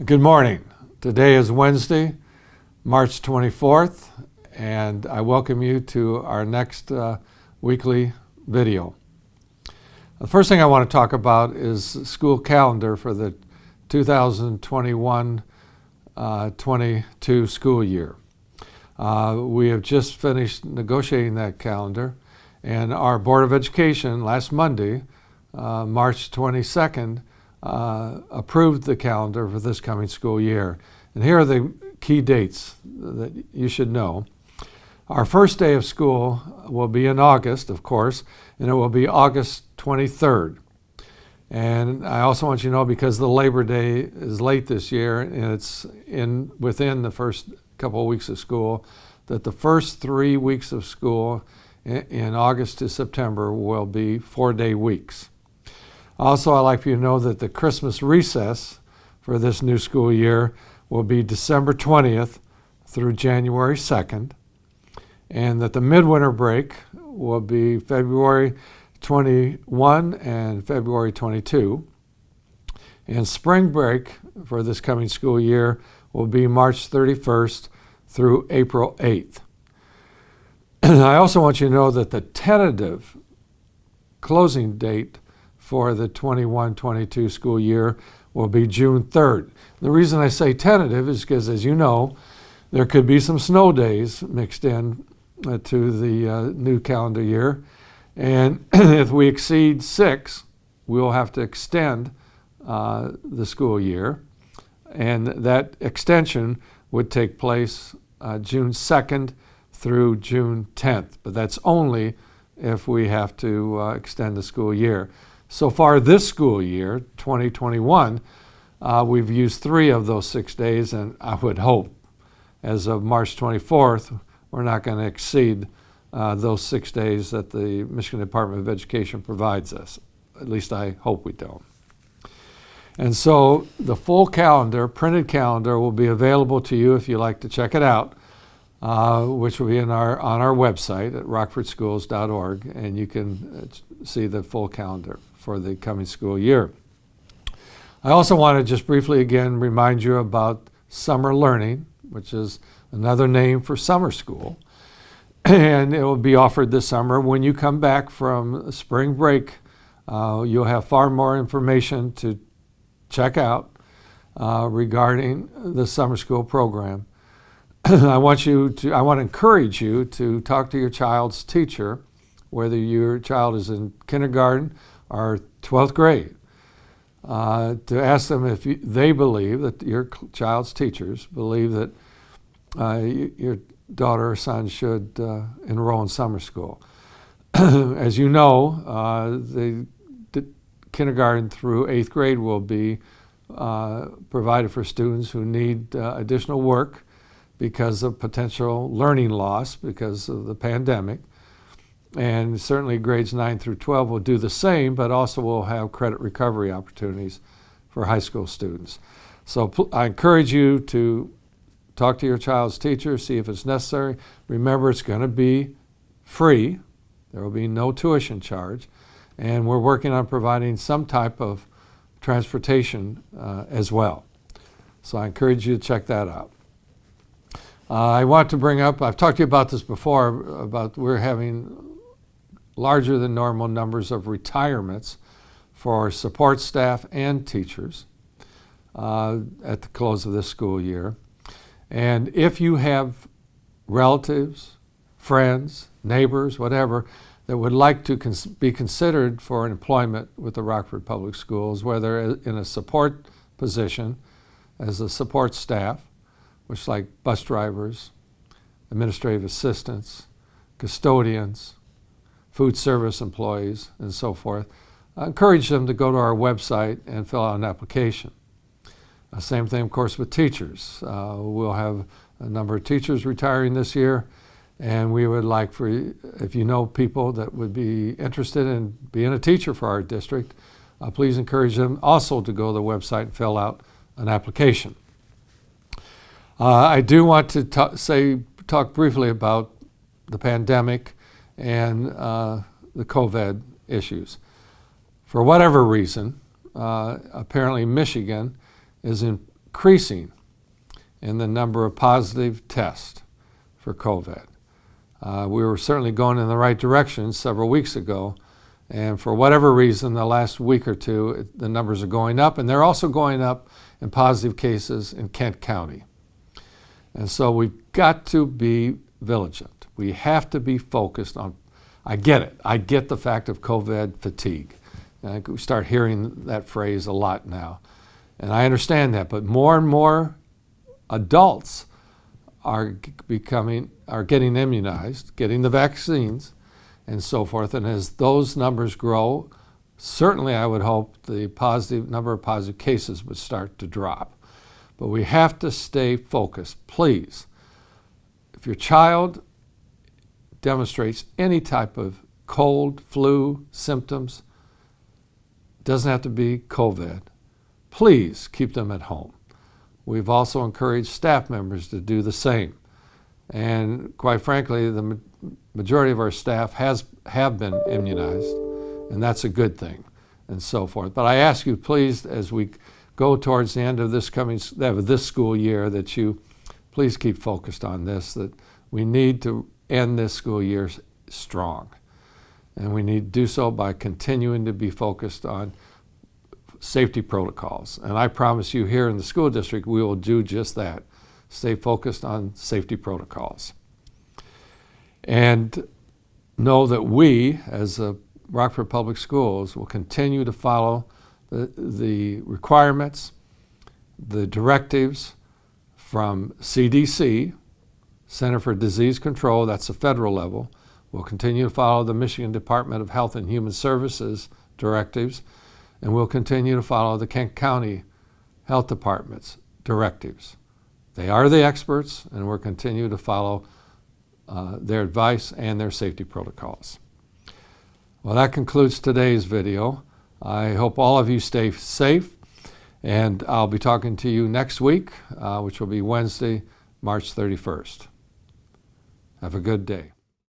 Good morning. Today is Wednesday, March 24th, and I welcome you to our next weekly video. The first thing I want to talk about is the school calendar for the 2021-22 school year. We have just finished negotiating that calendar, and our Board of Education last Monday, March 22nd, approved the calendar for this coming school year. And here are the key dates that you should know. Our first day of school will be in August, of course, and it will be August 23rd. And I also want you to know, because the Labor Day is late this year and it's within the first couple of weeks of school, that the first 3 weeks of school in August to September will be 4-day weeks. Also, I'd like for you to know that the Christmas recess for this new school year will be December 20th through January 2nd, and that the midwinter break will be February 21 and February 22, and spring break for this coming school year will be March 31st through April 8th. I also want you to know that the tentative closing date for the 21-22 school year will be June 3rd. The reason I say tentative is because, as you know, there could be some snow days mixed in to the new calendar year. And if we exceed 6, we'll have to extend the school year. And that extension would take place June 2nd through June 10th. But that's only if we have to extend the school year. So far this school year, 2021, we've used 3 of those 6 days, and I would hope as of March 24th, we're not going to exceed those 6 days that the Michigan Department of Education provides us. At least I hope we don't. And so the full calendar, printed calendar, will be available to you if you like to check it out, which will be on our website at rockfordschools.org, and you can see the full calendar for the coming school year. I also want to just briefly again remind you about summer learning, which is another name for summer school, and it will be offered this summer. When you come back from spring break, you'll have far more information to check out regarding the summer school program. I want to encourage you to talk to your child's teacher, whether your child is in kindergarten or 12th grade, to ask them if they believe, that your child's teachers believe that your daughter or son should enroll in summer school. As you know, the kindergarten through 8th grade will be provided for students who need additional work because of potential learning loss because of the pandemic. And certainly grades 9 through 12 will do the same, but also will have credit recovery opportunities for high school students. So I encourage you to talk to your child's teacher, see if it's necessary. Remember, it's going to be free. There will be no tuition charge. And we're working on providing some type of transportation as well. So I encourage you to check that out. I want to bring up, I've talked to you about this before, about we're having larger than normal numbers of retirements for support staff and teachers at the close of this school year. And if you have relatives, friends, neighbors, whatever, that would like to be considered for an employment with the Rockford Public Schools, whether in a support position as a support staff, which like bus drivers, administrative assistants, custodians, food service employees, and so forth, I encourage them to go to our website and fill out an application. Same thing, of course, with teachers. We'll have a number of teachers retiring this year, and we would like for you, if you know people that would be interested in being a teacher for our district, please encourage them also to go to the website and fill out an application. I do want to talk briefly about the pandemic and the COVID issues. For whatever reason, apparently Michigan is decreasing in the number of positive tests for COVID. We were certainly going in the right direction several weeks ago, and for whatever reason, the last week or two, the numbers are going up, and they're also going up in positive cases in Kent County. And so we've got to be vigilant. We have to be focused on, I get it. I get the fact of COVID fatigue. We start hearing that phrase a lot now. And I understand that, but more and more adults are getting immunized, getting the vaccines, and so forth. And as those numbers grow, certainly I would hope the number of positive cases would start to drop. But we have to stay focused. Please, if your child demonstrates any type of cold, flu symptoms, doesn't have to be COVID, please keep them at home. We've also encouraged staff members to do the same. And quite frankly, the majority of our staff have been immunized, and that's a good thing, and so forth. But I ask you, please, as we go towards the end of this school year, that you please keep focused on this, that we need to end this school year strong. And we need to do so by continuing to be focused on safety protocols. And I promise you, here in the school district, we will do just that. Stay focused on safety protocols. And know that we, as Rockford Public Schools, will continue to follow the requirements, the directives from CDC, Center for Disease Control, that's the federal level. We'll continue to follow the Michigan Department of Health and Human Services directives, and we'll continue to follow the Kent County Health Department's directives. They are the experts, and we'll continue to follow their advice and their safety protocols. Well, that concludes today's video. I hope all of you stay safe, and I'll be talking to you next week, which will be Wednesday, March 31st. Have a good day.